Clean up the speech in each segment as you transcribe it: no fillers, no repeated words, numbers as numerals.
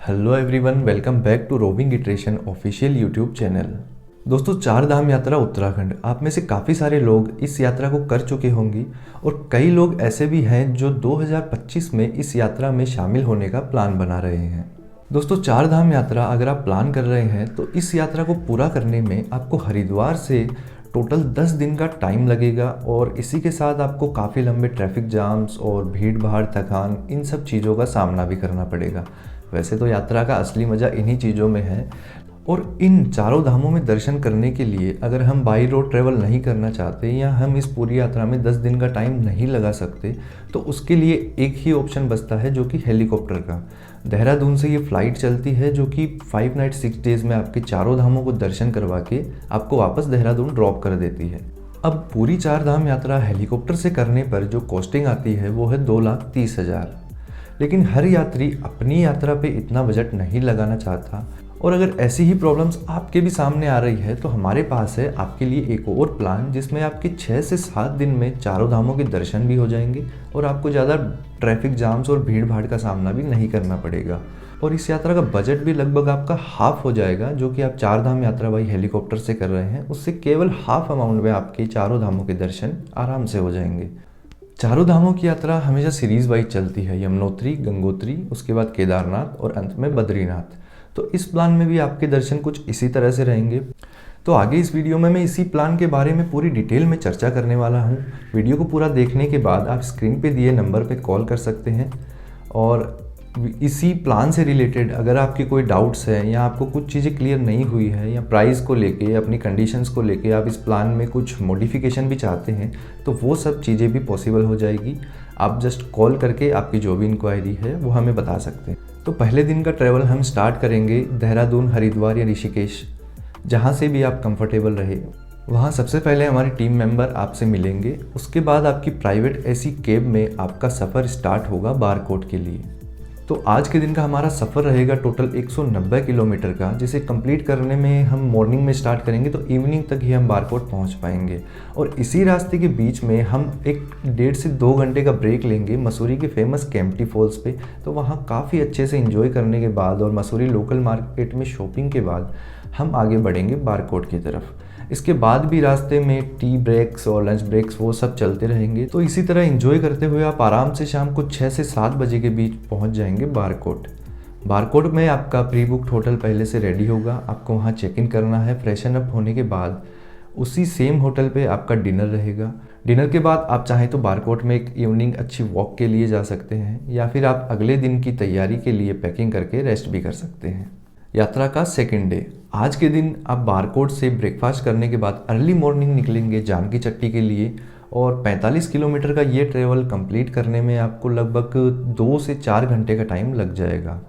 Hello everyone, welcome back to roving iteration official YouTube channel. दोस्तों, चार धाम यात्रा उत्तराखंड, आप में से काफ़ी सारे लोग इस यात्रा को कर चुके होंगे और कई लोग ऐसे भी हैं जो 2025 में इस यात्रा में शामिल होने का प्लान बना रहे हैं। दोस्तों, चार धाम यात्रा अगर आप प्लान कर रहे हैं तो इस यात्रा को पूरा करने में आपको हरिद्वार से टोटल 10 दिन का टाइम लगेगा और इसी के साथ आपको काफ़ी लंबे ट्रैफिक जाम्स और भीड़ भाड़, थकान, इन सब चीज़ों का सामना भी करना पड़ेगा। वैसे तो यात्रा का असली मज़ा इन्हीं चीज़ों में है और इन चारों धामों में दर्शन करने के लिए अगर हम बाई रोड ट्रैवल नहीं करना चाहते या हम इस पूरी यात्रा में 10 दिन का टाइम नहीं लगा सकते तो उसके लिए एक ही ऑप्शन बचता है, जो कि हेलीकॉप्टर का। देहरादून से ये फ़्लाइट चलती है जो कि 5 नाइट 6 डेज़ में आपके चारों धामों को दर्शन करवा के आपको वापस देहरादून ड्रॉप कर देती है। अब पूरी चार धाम यात्रा हेलीकॉप्टर से करने पर जो कॉस्टिंग आती है वो है 2,30,000। लेकिन हर यात्री अपनी यात्रा पे इतना बजट नहीं लगाना चाहता और अगर ऐसी ही प्रॉब्लम्स आपके भी सामने आ रही है तो हमारे पास है आपके लिए एक और प्लान, जिसमें आपके 6 से 7 दिन में चारों धामों के दर्शन भी हो जाएंगे और आपको ज़्यादा ट्रैफिक जाम्स और भीड़ भाड़ का सामना भी नहीं करना पड़ेगा। और इस यात्रा का बजट भी लगभग आपका हाफ हो जाएगा, जो कि आप चार धाम यात्रा भाई हेलीकॉप्टर से कर रहे हैं, उससे केवल हाफ अमाउंट में आपके चारों धामों के दर्शन आराम से हो जाएंगे। चारों धामों की यात्रा हमेशा सीरीज वाइज चलती है, यमुनोत्री, गंगोत्री, उसके बाद केदारनाथ और अंत में बद्रीनाथ। तो इस प्लान में भी आपके दर्शन कुछ इसी तरह से रहेंगे। तो आगे इस वीडियो में मैं इसी प्लान के बारे में पूरी डिटेल में चर्चा करने वाला हूँ। वीडियो को पूरा देखने के बाद आप स्क्रीन पे दिए नंबर पे कॉल कर सकते हैं और इसी प्लान से रिलेटेड अगर आपके कोई डाउट्स हैं या आपको कुछ चीज़ें क्लियर नहीं हुई है या प्राइस को लेके या अपनी कंडीशंस को लेके आप इस प्लान में कुछ मॉडिफिकेशन भी चाहते हैं तो वो सब चीज़ें भी पॉसिबल हो जाएगी। आप जस्ट कॉल करके आपकी जो भी इंक्वायरी है वो हमें बता सकते हैं। तो पहले दिन का ट्रैवल हम स्टार्ट करेंगे देहरादून, हरिद्वार या ऋषिकेश, जहाँ से भी आप कंफर्टेबल रहे। वहाँ सबसे पहले हमारे टीम मेंबर आपसे मिलेंगे, उसके बाद आपकी प्राइवेट एसी कैब में आपका सफ़र स्टार्ट होगा बारकोट के लिए। तो आज के दिन का हमारा सफ़र रहेगा टोटल 190 किलोमीटर का, जिसे कंप्लीट करने में हम मॉर्निंग में स्टार्ट करेंगे तो इवनिंग तक ही हम बारकोट पहुंच पाएंगे। और इसी रास्ते के बीच में हम एक 1.5 से 2 घंटे का ब्रेक लेंगे मसूरी के फेमस केम्प्टी फॉल्स पे। तो वहाँ काफ़ी अच्छे से एंजॉय करने के बाद और मसूरी लोकल मार्केट में शॉपिंग के बाद हम आगे बढ़ेंगे बारकोट की तरफ। इसके बाद भी रास्ते में टी ब्रेक्स और लंच ब्रेक्स वो सब चलते रहेंगे। तो इसी तरह एंजॉय करते हुए आप आराम से शाम को 6 से 7 बजे के बीच पहुंच जाएंगे बारकोट। बारकोट में आपका प्री बुक्ड होटल पहले से रेडी होगा, आपको वहां चेक इन करना है। फ्रेशन अप होने के बाद उसी सेम होटल पे आपका डिनर रहेगा। डिनर के बाद आप चाहें तो बारकोट में एक इवनिंग अच्छी वॉक के लिए जा सकते हैं या फिर आप अगले दिन की तैयारी के लिए पैकिंग करके रेस्ट भी कर सकते हैं। यात्रा का सेकेंड डे, आज के दिन आप बारकोट से ब्रेकफास्ट करने के बाद अर्ली मॉर्निंग निकलेंगे जानकी चट्टी के लिए और 45 किलोमीटर का ये ट्रैवल कंप्लीट करने में आपको लगभग 2 से 4 घंटे का टाइम लग जाएगा।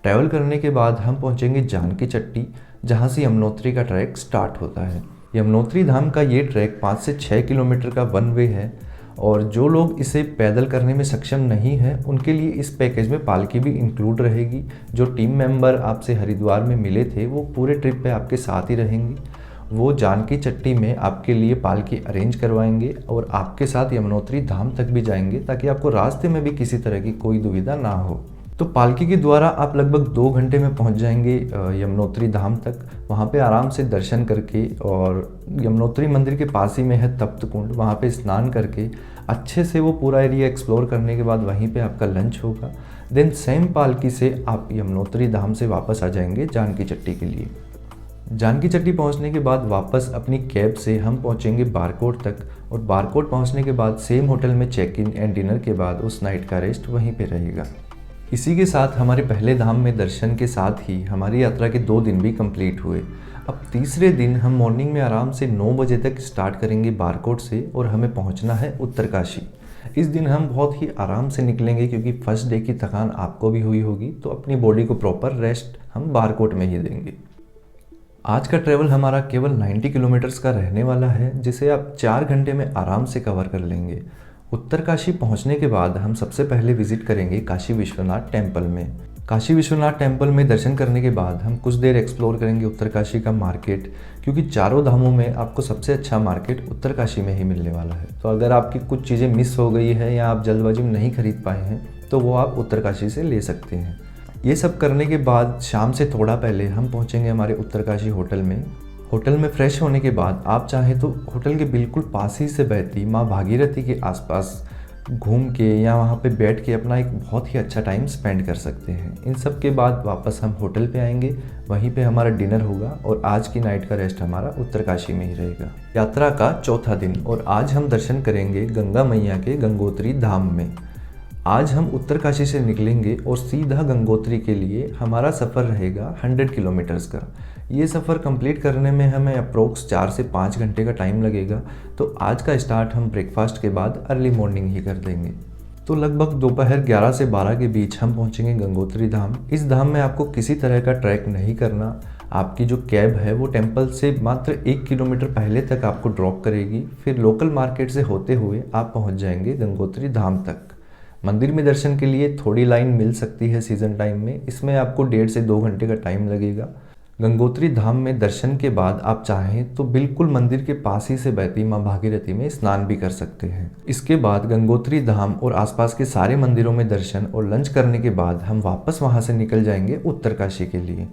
ट्रैवल करने के बाद हम पहुंचेंगे जानकी चट्टी, जहां से यमुनोत्री का ट्रैक स्टार्ट होता है। यमुनोत्री धाम का ये ट्रैक 5 से 6 किलोमीटर का वन वे है और जो लोग इसे पैदल करने में सक्षम नहीं हैं उनके लिए इस पैकेज में पालकी भी इंक्लूड रहेगी। जो टीम मेंबर आपसे हरिद्वार में मिले थे वो पूरे ट्रिप पे आपके साथ ही रहेंगी। वो जानकी चट्टी में आपके लिए पालकी अरेंज करवाएंगे और आपके साथ यमुनोत्री धाम तक भी जाएंगे ताकि आपको रास्ते में भी किसी तरह की कोई दुविधा ना हो। तो पालकी के द्वारा आप लगभग 2 घंटे में पहुंच जाएंगे यमुनोत्री धाम तक। वहां पे आराम से दर्शन करके और यमुनोत्री मंदिर के पास ही में है तप्त कुंड, वहां पे स्नान करके अच्छे से वो पूरा एरिया एक्सप्लोर करने के बाद वहीं पे आपका लंच होगा। देन सेम पालकी से आप यमुनोत्री धाम से वापस आ जाएंगे जानकी चट्टी के लिए। जानकी चट्टी पहुंचने के बाद वापस अपनी कैब से हम पहुंचेंगे बारकोट तक और बारकोट पहुंचने के बाद सेम होटल में चेक इन एंड डिनर के बाद उस नाइट का रेस्ट वहीं पे रहेगा। इसी के साथ हमारे पहले धाम में दर्शन के साथ ही हमारी यात्रा के 2 दिन भी कंप्लीट हुए। अब तीसरे दिन हम मॉर्निंग में आराम से 9 बजे तक स्टार्ट करेंगे बारकोट से और हमें पहुंचना है उत्तरकाशी। इस दिन हम बहुत ही आराम से निकलेंगे क्योंकि फर्स्ट डे की थकान आपको भी हुई होगी, तो अपनी बॉडी को प्रॉपर रेस्ट हम बारकोट में ही देंगे। आज का ट्रैवल हमारा केवल 90 किलोमीटर्स का रहने वाला है, जिसे आप 4 घंटे में आराम से कवर कर लेंगे। उत्तरकाशी पहुंचने के बाद हम सबसे पहले विजिट करेंगे काशी विश्वनाथ टेम्पल में। काशी विश्वनाथ टेम्पल में दर्शन करने के बाद हम कुछ देर एक्सप्लोर करेंगे उत्तरकाशी का मार्केट, क्योंकि चारों धामों में आपको सबसे अच्छा मार्केट उत्तरकाशी में ही मिलने वाला है। तो अगर आपकी कुछ चीज़ें मिस हो गई है या आप जल्दबाजी में नहीं खरीद पाए हैं तो वो आप उत्तरकाशी से ले सकते हैं। ये सब करने के बाद शाम से थोड़ा पहले हम पहुंचेंगे हमारे उत्तरकाशी होटल में। होटल में फ्रेश होने के बाद आप चाहें तो होटल के बिल्कुल पास ही से बहती माँ भागीरथी के आसपास घूम के या वहाँ पे बैठ के अपना एक बहुत ही अच्छा टाइम स्पेंड कर सकते हैं। इन सब के बाद वापस हम होटल पे आएंगे, वहीं पे हमारा डिनर होगा और आज की नाइट का रेस्ट हमारा उत्तरकाशी में ही रहेगा। यात्रा का चौथा दिन और आज हम दर्शन करेंगे गंगा मैया के गंगोत्री धाम में। आज हम उत्तरकाशी से निकलेंगे और सीधा गंगोत्री के लिए हमारा सफ़र रहेगा 100 किलोमीटर्स का। ये सफ़र कंप्लीट करने में हमें अप्रोक्स 4 से 5 घंटे का टाइम लगेगा। तो आज का स्टार्ट हम ब्रेकफास्ट के बाद अर्ली मॉर्निंग ही कर देंगे। तो लगभग दोपहर 11 से 12 के बीच हम पहुंचेंगे गंगोत्री धाम। इस धाम में आपको किसी तरह का ट्रैक नहीं करना। आपकी जो कैब है वो टेम्पल से मात्र 1 किलोमीटर पहले तक आपको ड्रॉप करेगी। फिर लोकल मार्केट से होते हुए आप पहुँच जाएंगे गंगोत्री धाम तक। मंदिर में दर्शन के लिए थोड़ी लाइन मिल सकती है सीज़न टाइम में, इसमें आपको 1.5 से 2 घंटे का टाइम लगेगा। गंगोत्री धाम में दर्शन के बाद आप चाहें तो बिल्कुल मंदिर के पास ही से बहती माँ भागीरथी में स्नान भी कर सकते हैं। इसके बाद गंगोत्री धाम और आसपास के सारे मंदिरों में दर्शन और लंच करने के बाद हम वापस वहाँ से निकल जाएंगे उत्तरकाशी के लिए।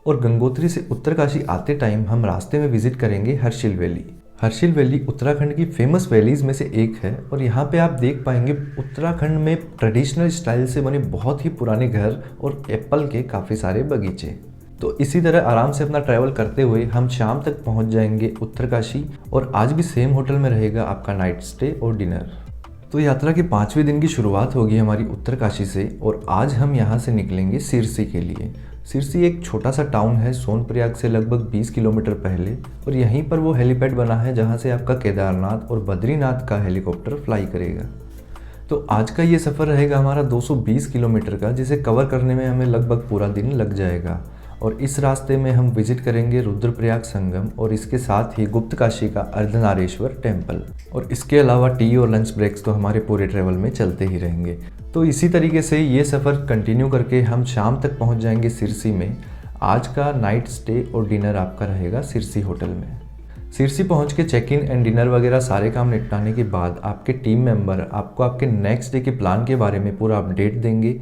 और गंगोत्री से उत्तरकाशी आते टाइम हम रास्ते में विजिट करेंगे हर्षिल वैली। हर्षिल वैली उत्तराखंड की फेमस वैलीज़ में से एक है और यहाँ पे आप देख पाएंगे उत्तराखंड में ट्रेडिशनल स्टाइल से बने बहुत ही पुराने घर और एप्पल के काफ़ी सारे बगीचे। तो इसी तरह आराम से अपना ट्रैवल करते हुए हम शाम तक पहुँच जाएंगे उत्तरकाशी और आज भी सेम होटल में रहेगा आपका नाइट स्टे और डिनर। तो यात्रा के 5वें दिन की शुरुआत होगी हमारी उत्तरकाशी से और आज हम यहाँ से निकलेंगे सिरसी के लिए। सिरसी एक छोटा सा टाउन है सोनप्रयाग से लगभग 20 किलोमीटर पहले और यहीं पर वो हेलीपैड बना है जहाँ से आपका केदारनाथ और बद्रीनाथ का हेलीकॉप्टर फ्लाई करेगा। तो आज का ये सफ़र रहेगा हमारा 220 किलोमीटर का, जिसे कवर करने में हमें लगभग पूरा दिन लग जाएगा। और इस रास्ते में हम विजिट करेंगे रुद्रप्रयाग संगम और इसके साथ ही गुप्तकाशी का अर्धनारेश्वर टेम्पल। और इसके अलावा टी और लंच ब्रेक्स तो हमारे पूरे ट्रैवल में चलते ही रहेंगे। तो इसी तरीके से ये सफ़र कंटिन्यू करके हम शाम तक पहुंच जाएंगे सिरसी में। आज का नाइट स्टे और डिनर आपका रहेगा सिरसी होटल में। सिरसी पहुंच के चेक इन एंड डिनर वगैरह सारे काम निपटाने के बाद आपके टीम मेंबर आपको आपके नेक्स्ट डे के प्लान के बारे में पूरा अपडेट देंगे।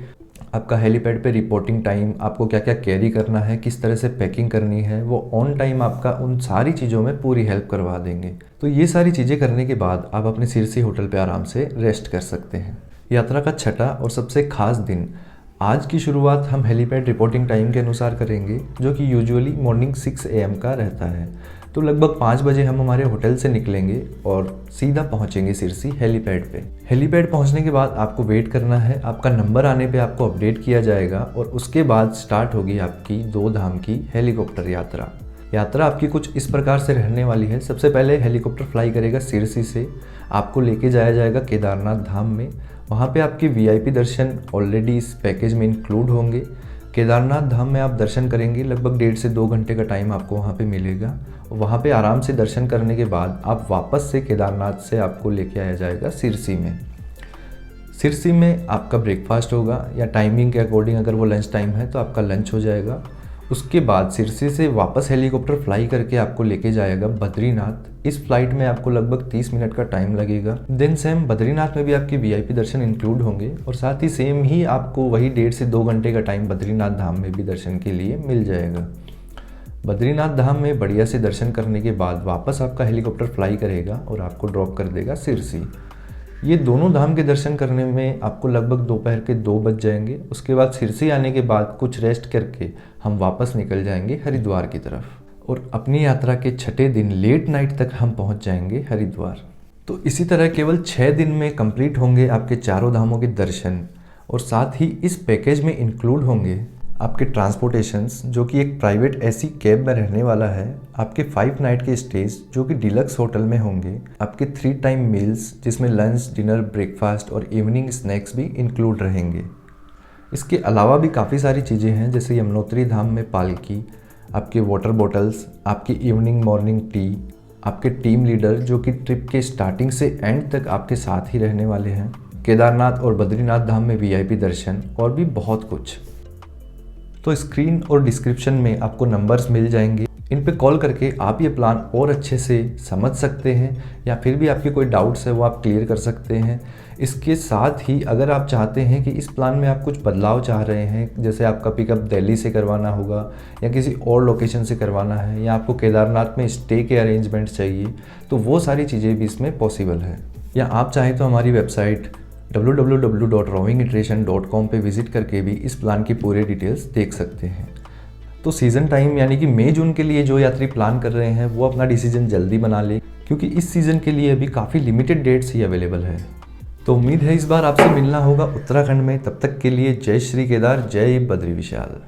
आपका हेलीपैड पे रिपोर्टिंग टाइम, आपको क्या क्या कैरी करना है, किस तरह से पैकिंग करनी है, वो ऑन टाइम आपका उन सारी चीज़ों में पूरी हेल्प करवा देंगे। तो ये सारी चीज़ें करने के बाद आप अपने सिरसी होटल पे आराम से रेस्ट कर सकते हैं। यात्रा का छठा और सबसे खास दिन, आज की शुरुआत हम हेलीपैड रिपोर्टिंग टाइम के अनुसार करेंगे, जो कि यूजुअली मॉर्निंग 6 AM का रहता है। तो लगभग 5 बजे हम हमारे होटल से निकलेंगे और सीधा पहुंचेंगे सिरसी हेलीपैड पे। हेलीपैड पहुंचने के बाद आपको वेट करना है, आपका नंबर आने पे आपको अपडेट किया जाएगा और उसके बाद स्टार्ट होगी आपकी 2 धाम की हेलीकॉप्टर यात्रा। यात्रा आपकी कुछ इस प्रकार से रहने वाली है। सबसे पहले हेलीकॉप्टर फ्लाई करेगा सिरसी से, आपको लेके जाया जाएगा केदारनाथ धाम में। वहाँ पे आपके VIP दर्शन ऑलरेडी इस पैकेज में इंक्लूड होंगे। केदारनाथ धाम में आप दर्शन करेंगे, लगभग 1.5 से 2 घंटे का टाइम आपको वहाँ पे मिलेगा। वहाँ पे आराम से दर्शन करने के बाद आप वापस से केदारनाथ से आपको लेके आया जाएगा सिरसी में। सिरसी में आपका ब्रेकफास्ट होगा या टाइमिंग के अकॉर्डिंग, अगर वो लंच टाइम है तो आपका लंच हो जाएगा। उसके बाद सिरसी से वापस हेलीकॉप्टर फ्लाई करके आपको लेके जाएगा बद्रीनाथ। इस फ्लाइट में आपको लगभग 30 मिनट का टाइम लगेगा। देन सेम बद्रीनाथ में भी आपके VIP दर्शन इंक्लूड होंगे और साथ ही सेम ही आपको वही 1.5 से 2 घंटे का टाइम बद्रीनाथ धाम में भी दर्शन के लिए मिल जाएगा। बद्रीनाथ धाम में बढ़िया से दर्शन करने के बाद वापस आपका हेलीकॉप्टर फ्लाई करेगा और आपको ड्रॉप कर देगा सिरसी। ये दोनों धाम के दर्शन करने में आपको लगभग दोपहर के 2 बज जाएंगे। उसके बाद सिरसी आने के बाद कुछ रेस्ट करके हम वापस निकल जाएंगे हरिद्वार की तरफ और अपनी यात्रा के छठे दिन लेट नाइट तक हम पहुंच जाएंगे हरिद्वार। तो इसी तरह केवल 6 दिन में कंप्लीट होंगे आपके चारों धामों के दर्शन और साथ ही इस पैकेज में इंक्लूड होंगे आपके ट्रांसपोर्टेशंस, जो कि एक प्राइवेट ऐसी कैब में रहने वाला है, आपके 5 नाइट के स्टेज जो कि डिलक्स होटल में होंगे, आपके 3 टाइम मील्स जिसमें लंच, डिनर, ब्रेकफास्ट और इवनिंग स्नैक्स भी इंक्लूड रहेंगे। इसके अलावा भी काफ़ी सारी चीज़ें हैं, जैसे यमुनोत्री धाम में पालकी, आपके वाटर बॉटल्स, आपकी इवनिंग मॉर्निंग टी, आपके टीम लीडर जो कि ट्रिप के स्टार्टिंग से एंड तक आपके साथ ही रहने वाले हैं, केदारनाथ और बद्रीनाथ धाम में VIP दर्शन और भी बहुत कुछ। तो स्क्रीन और डिस्क्रिप्शन में आपको नंबर्स मिल जाएंगे, इन पे कॉल करके आप ये प्लान और अच्छे से समझ सकते हैं या फिर भी आपके कोई डाउट्स है वो आप क्लियर कर सकते हैं। इसके साथ ही अगर आप चाहते हैं कि इस प्लान में आप कुछ बदलाव चाह रहे हैं, जैसे आपका पिकअप दिल्ली से करवाना होगा या किसी और लोकेशन से करवाना है, या आपको केदारनाथ में स्टे के अरेंजमेंट चाहिए, तो वो सारी चीज़ें भी इसमें पॉसिबल है। या आप चाहें तो हमारी वेबसाइट www.rovingiteration.com पे विज़िट करके भी इस प्लान की पूरी डिटेल्स देख सकते हैं। तो सीज़न टाइम यानी कि मई जून के लिए जो यात्री प्लान कर रहे हैं वो अपना डिसीजन जल्दी बना ले, क्योंकि इस सीज़न के लिए अभी काफ़ी लिमिटेड डेट्स ही अवेलेबल है। तो उम्मीद है इस बार आपसे मिलना होगा उत्तराखंड में। तब तक के लिए जय श्री केदार, जय बद्री विशाल।